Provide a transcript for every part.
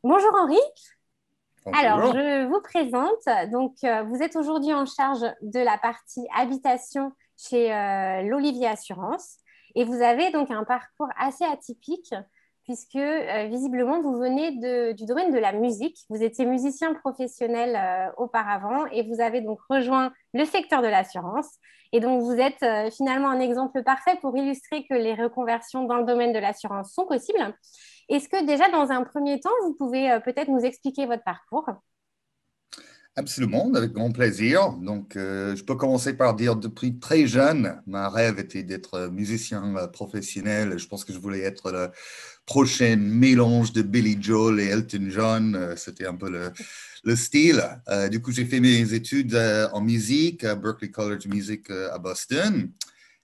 Bonjour Henri. Alors, Bonjour. je vous présente. Vous êtes aujourd'hui en charge de la partie habitation chez l'Olivier Assurance et vous avez donc un parcours assez atypique puisque visiblement vous venez du domaine de la musique. Vous étiez musicien professionnel auparavant et vous avez donc rejoint le secteur de l'assurance. Et donc, vous êtes finalement un exemple parfait pour illustrer que les reconversions dans le domaine de l'assurance sont possibles. Est-ce que déjà, dans un premier temps, vous pouvez peut-être nous expliquer votre parcours? Absolument, avec grand plaisir. Je peux commencer par dire, depuis très jeune, ma rêve était d'être musicien professionnel. Je pense que je voulais être le prochain mélange de Billy Joel et Elton John. C'était un peu le style. Du coup, j'ai fait mes études en musique à Berklee College of Music à Boston.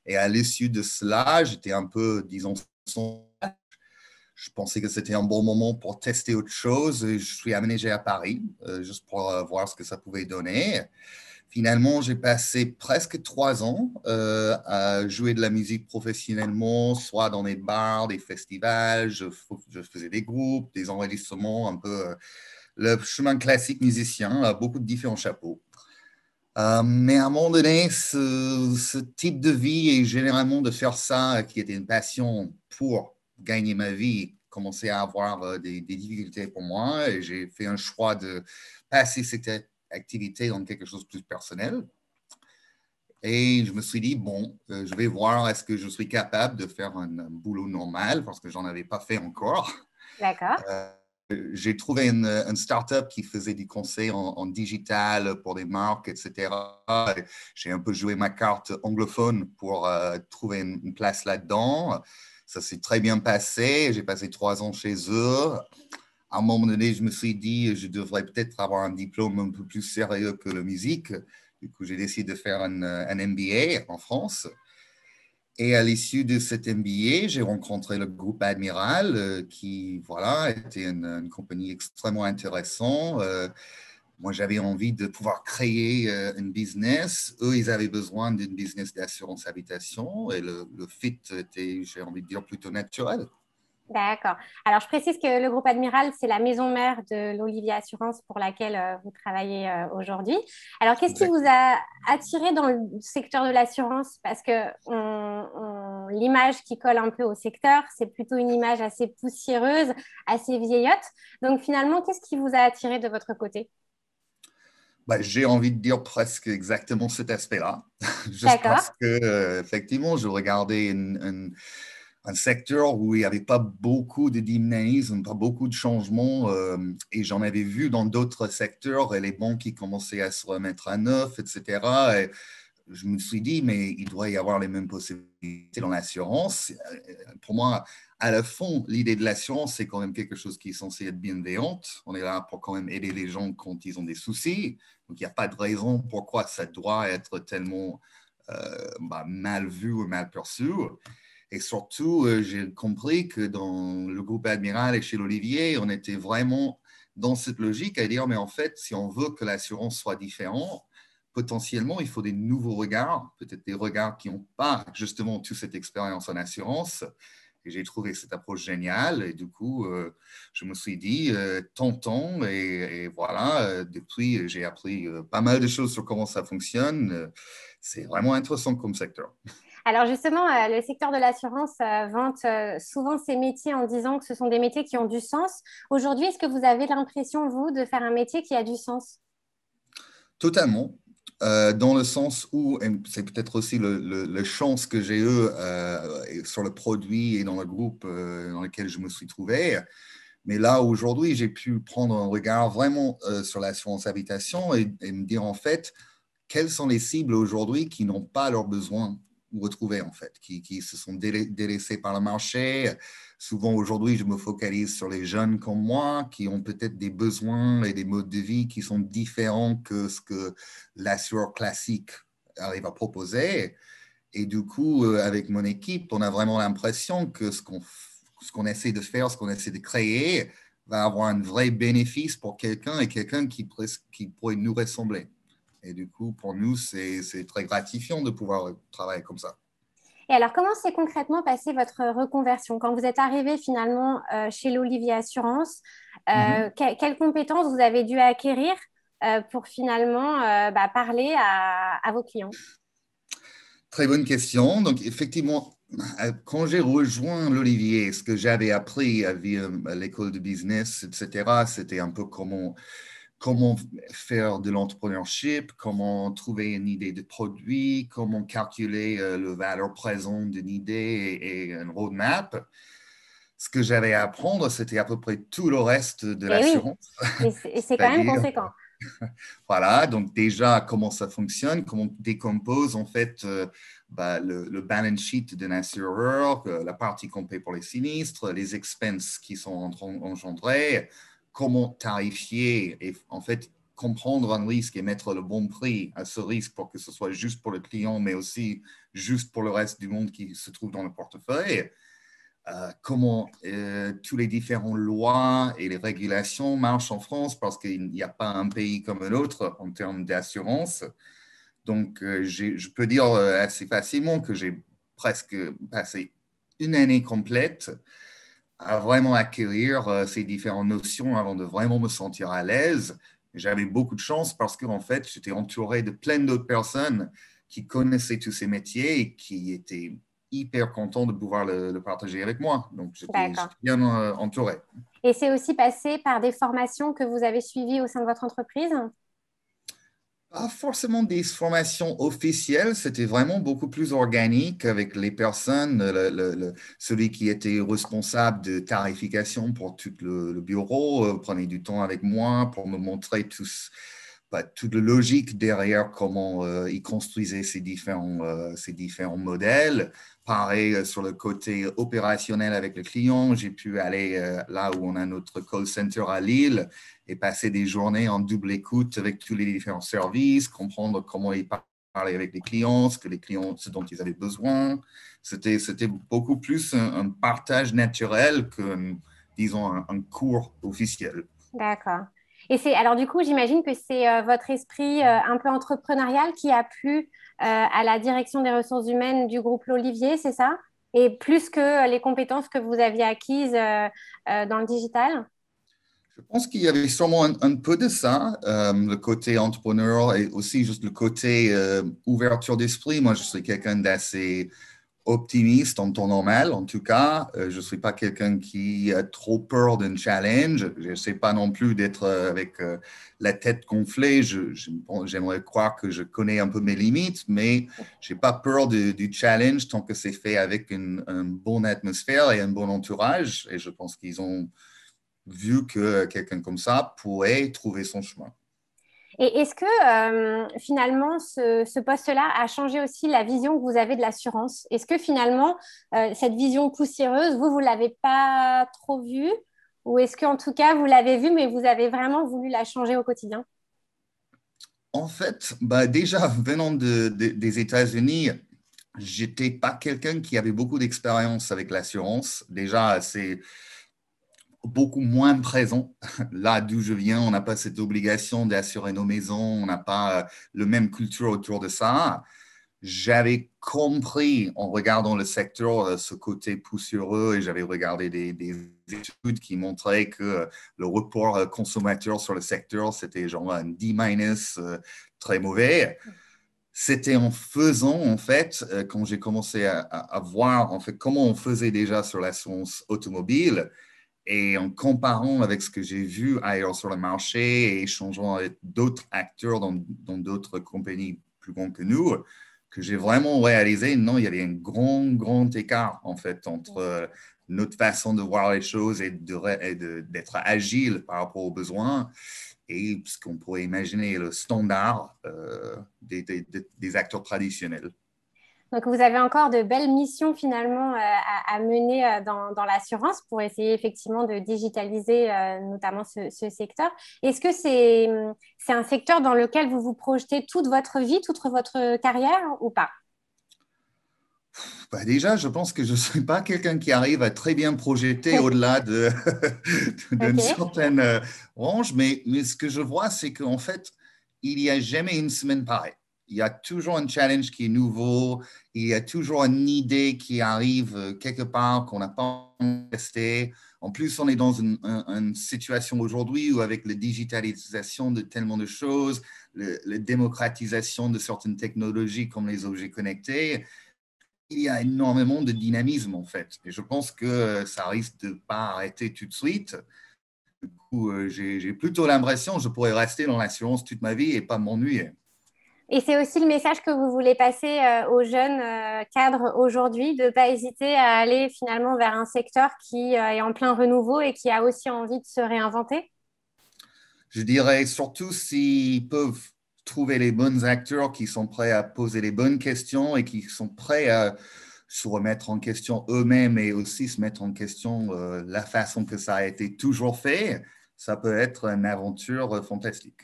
Et à l'issue de cela, j'étais un peu, disons, je pensais que c'était un bon moment pour tester autre chose. Je suis aménagé à Paris, juste pour voir ce que ça pouvait donner. Finalement, j'ai passé presque 3 ans à jouer de la musique professionnellement, soit dans des bars, des festivals. Je faisais des groupes, des enregistrements, un peu le chemin classique musicien, beaucoup de différents chapeaux. Mais à un moment donné, ce type de vie et généralement de faire ça, qui était une passion pour gagner ma vie, commençait à avoir des difficultés pour moi et j'ai fait un choix de passer cette activité dans quelque chose de plus personnel. Et je me suis dit, bon, je vais voir est-ce que je suis capable de faire un boulot normal parce que j'en avais pas fait encore. D'accord. J'ai trouvé une start-up qui faisait du conseil en digital pour des marques, etc. J'ai un peu joué ma carte anglophone pour trouver une place là-dedans. Ça s'est très bien passé. J'ai passé 3 ans chez eux. À un moment donné, je me suis dit, je devrais peut-être avoir un diplôme un peu plus sérieux que la musique. Du coup, j'ai décidé de faire un MBA en France. Et à l'issue de cet MBA, j'ai rencontré le groupe Admiral, qui, voilà, était une compagnie extrêmement intéressante. Moi, j'avais envie de pouvoir créer une business. Eux, ils avaient besoin d'une business d'assurance habitation et le fit était, j'ai envie de dire, plutôt naturel. D'accord. Alors, je précise que le groupe Admiral, c'est la maison mère de l'Olivier Assurance pour laquelle vous travaillez aujourd'hui. Alors, qu'est-ce qui vous Exactement. a attiré dans le secteur de l'assurance? Parce que l'image qui colle un peu au secteur, c'est plutôt une image assez poussiéreuse, assez vieillotte. Donc, finalement, qu'est-ce qui vous a attiré de votre côté? Bah, j'ai envie de dire presque exactement cet aspect-là, juste D'accord. parce que, effectivement, je regardais un secteur où il n'y avait pas beaucoup de dynamisme, pas beaucoup de changements, et j'en avais vu dans d'autres secteurs, et les banques qui commençaient à se remettre à neuf, etc. Et je me suis dit, mais il doit y avoir les mêmes possibilités dans l'assurance. Pour moi, à la fond, l'idée de l'assurance, c'est quand même quelque chose qui est censé être bienveillante. On est là pour quand même aider les gens quand ils ont des soucis. Donc, il n'y a pas de raison pourquoi ça doit être tellement mal vu ou mal perçu. Et surtout, j'ai compris que dans le groupe Admiral et chez l'Olivier, on était vraiment dans cette logique à dire, mais en fait, si on veut que l'assurance soit différente, potentiellement, il faut des nouveaux regards, peut-être des regards qui n'ont pas justement toute cette expérience en assurance. Et j'ai trouvé cette approche géniale. Et du coup, je me suis dit, tentons. Et voilà, depuis, j'ai appris pas mal de choses sur comment ça fonctionne. C'est vraiment intéressant comme secteur. Alors justement, le secteur de l'assurance vante souvent ces métiers en disant que ce sont des métiers qui ont du sens. Aujourd'hui, est-ce que vous avez l'impression, vous, de faire un métier qui a du sens? Totalement. Dans le sens où, et c'est peut-être aussi le chance que j'ai eu sur le produit et dans le groupe dans lequel je me suis trouvé, mais là, aujourd'hui, j'ai pu prendre un regard vraiment sur l'assurance habitation et me dire, en fait, quelles sont les cibles aujourd'hui qui n'ont pas leurs besoins retrouvés, en fait, qui se sont délaissés par le marché. Souvent, aujourd'hui, je me focalise sur les jeunes comme moi, qui ont peut-être des besoins et des modes de vie qui sont différents que ce que l'assureur classique arrive à proposer. Et du coup, avec mon équipe, on a vraiment l'impression que ce qu'on essaie de faire, ce qu'on essaie de créer, va avoir un vrai bénéfice pour quelqu'un et quelqu'un qui pourrait nous ressembler. Et du coup, pour nous, c'est très gratifiant de pouvoir travailler comme ça. Et alors, comment s'est concrètement passée votre reconversion? Quand vous êtes arrivé finalement chez l'Olivier Assurance, Mhm. Quelles compétences vous avez dû acquérir pour finalement parler à vos clients? Très bonne question. Donc, effectivement, quand j'ai rejoint l'Olivier, ce que j'avais appris à l'école de business, etc., c'était un peu comment faire de l'entrepreneurship, comment trouver une idée de produit, comment calculer le valeur présente d'une idée et une roadmap. Ce que j'avais à apprendre, c'était à peu près tout le reste de Et oui, l'assurance, et c'est quand même c'est-à-dire conséquent. voilà, donc déjà, comment ça fonctionne, comment on décompose en fait le balance sheet d'un assureur, la partie qu'on paie pour les sinistres, les expenses qui sont engendrés, comment tarifier et en fait comprendre un risque et mettre le bon prix à ce risque pour que ce soit juste pour le client, mais aussi juste pour le reste du monde qui se trouve dans le portefeuille. Comment tous les différentes lois et les régulations marchent en France parce qu'il n'y a pas un pays comme un autre en termes d'assurance. Donc, je peux dire assez facilement que j'ai presque passé une année complète à vraiment acquérir ces différentes notions avant de vraiment me sentir à l'aise. J'avais beaucoup de chance parce qu'en fait, j'étais entouré de plein d'autres personnes qui connaissaient tous ces métiers et qui étaient hyper contents de pouvoir le partager avec moi. Donc, D'accord. j'étais bien entouré. Et c'est aussi passé par des formations que vous avez suivies au sein de votre entreprise? Pas forcément des formations officielles, c'était vraiment beaucoup plus organique avec les personnes, celui qui était responsable de tarification pour tout le bureau, prenait du temps avec moi pour me montrer toute la logique derrière comment il construisait ces différents modèles. Pareil, sur le côté opérationnel avec le client, j'ai pu aller là où on a notre call center à Lille et passer des journées en double écoute avec tous les différents services, comprendre comment ils parlaient avec les clients, ce dont ils avaient besoin. C'était beaucoup plus un partage naturel que, disons, un cours officiel. D'accord. Et c'est alors du coup, j'imagine que c'est votre esprit un peu entrepreneurial qui a plu à la direction des ressources humaines du groupe L'Olivier, c'est ça? Et plus que les compétences que vous aviez acquises dans le digital? Je pense qu'il y avait sûrement un peu de ça, le côté entrepreneur et aussi juste le côté ouverture d'esprit. Moi, je suis quelqu'un d'assez optimiste en temps normal, en tout cas. Je ne suis pas quelqu'un qui a trop peur d'un challenge. Je ne sais pas non plus d'être avec la tête gonflée. Bon, j'aimerais croire que je connais un peu mes limites, mais je n'ai pas peur du challenge tant que c'est fait avec une bonne atmosphère et un bon entourage. Et je pense qu'ils ont vu que quelqu'un comme ça pourrait trouver son chemin. Et est-ce que finalement ce poste-là a changé aussi la vision que vous avez de l'assurance? Est-ce que finalement cette vision poussiéreuse, vous l'avez pas trop vue? Ou est-ce qu'en tout cas vous l'avez vue, mais vous avez vraiment voulu la changer au quotidien? En fait, déjà venant des États-Unis, j'étais pas quelqu'un qui avait beaucoup d'expérience avec l'assurance. Déjà, c'est beaucoup moins présent. Là d'où je viens, on n'a pas cette obligation d'assurer nos maisons, on n'a pas le même culture autour de ça. J'avais compris en regardant le secteur ce côté poussiéreux et j'avais regardé des études qui montraient que le report consommateur sur le secteur, c'était genre un D-, très mauvais. C'était en faisant, en fait, quand j'ai commencé à voir en fait comment on faisait déjà sur l'assurance automobile et en comparant avec ce que j'ai vu ailleurs sur le marché et échangeant avec d'autres acteurs dans d'autres compagnies plus grandes que nous, que j'ai vraiment réalisé, non, il y avait un grand écart, en fait, entre notre façon de voir les choses d'être agile par rapport aux besoins et ce qu'on pourrait imaginer le standard des acteurs traditionnels. Donc, vous avez encore de belles missions finalement à mener dans l'assurance pour essayer effectivement de digitaliser notamment ce secteur. Est-ce que c'est un secteur dans lequel vous vous projetez toute votre vie, toute votre carrière ou pas? Déjà, je pense que je ne suis pas quelqu'un qui arrive à très bien projeter au-delà d'une Ok. certaine range, mais ce que je vois, c'est qu'en fait, il n'y a jamais une semaine pareille. Il y a toujours un challenge qui est nouveau, il y a toujours une idée qui arrive quelque part qu'on n'a pas testé. En plus, on est dans une situation aujourd'hui où avec la digitalisation de tellement de choses, la démocratisation de certaines technologies comme les objets connectés, il y a énormément de dynamisme en fait. Et je pense que ça risque de ne pas arrêter tout de suite. Du coup, j'ai plutôt l'impression que je pourrais rester dans l'assurance toute ma vie et pas m'ennuyer. Et c'est aussi le message que vous voulez passer aux jeunes cadres aujourd'hui, de ne pas hésiter à aller finalement vers un secteur qui est en plein renouveau et qui a aussi envie de se réinventer. Je dirais surtout s'ils peuvent trouver les bons acteurs qui sont prêts à poser les bonnes questions et qui sont prêts à se remettre en question eux-mêmes et aussi se mettre en question la façon que ça a été toujours fait, ça peut être une aventure fantastique.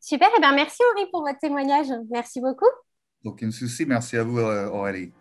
Super, et bien merci Henri pour votre témoignage. Merci beaucoup. Aucun souci, merci à vous Aurélie.